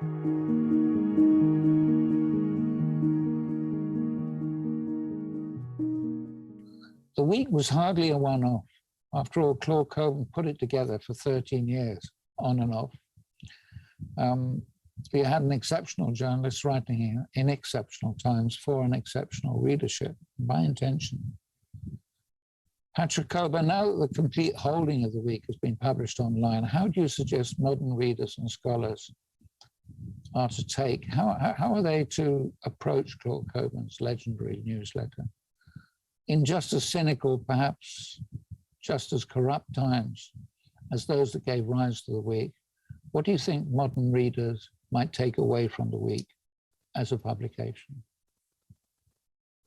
The week was hardly a one-off. After all, Claud Cockburn put it together for 13 years, on and off. We had an exceptional journalist writing in exceptional times for an exceptional readership, by intention. Patrick Cockburn, now that the complete holding of the week has been published online, how do you suggest modern readers and scholars are to take, how are they to approach Claud Cockburn's legendary newsletter? In just as cynical, perhaps just as corrupt times as those that gave rise to the week, what do you think modern readers might take away from the week as a publication?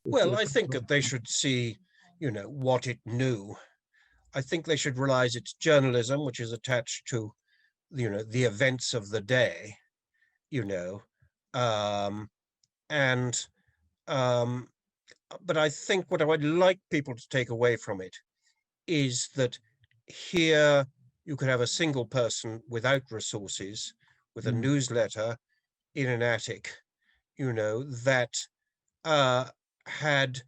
Well, I think that they should see, what it knew. I think they should realize it's journalism, which is attached to, the events of the day, but I think what I would like people to take away from it is that here you could have a single person without resources, with a newsletter in an attic, that had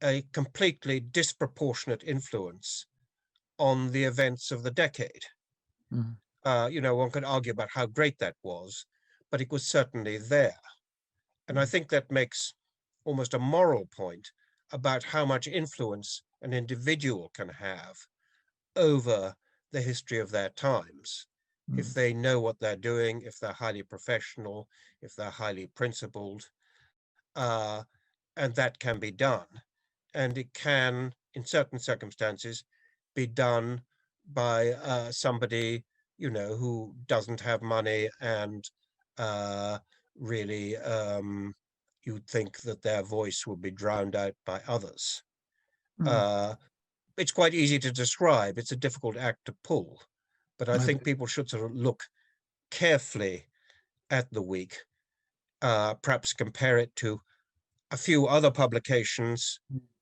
a completely disproportionate influence on the events of the decade. One could argue about how great that was, but it was certainly there. And I think that makes almost a moral point about how much influence an individual can have over the history of their times. If they know what they're doing, if they're highly professional, if they're highly principled, and that can be done. And it can, in certain circumstances, be done by somebody, who doesn't have money and really you'd think that their voice would be drowned out by others. It's quite easy to describe. It's a difficult act to pull. But I think people should sort of look carefully at the week, perhaps compare it to a few other publications.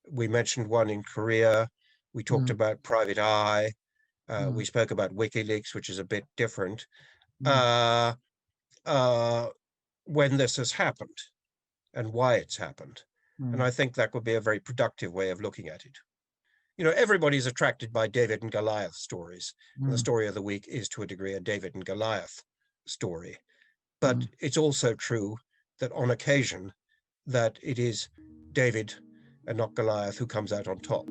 We mentioned one in Korea. We talked about Private Eye. We spoke about WikiLeaks, which is a bit different. When this has happened and why it's happened. And I think that would be a very productive way of looking at it. Everybody's attracted by David and Goliath stories. And the story of the week is, to a degree, a David and Goliath story. But it's also true that on occasion that it is David and not Goliath who comes out on top.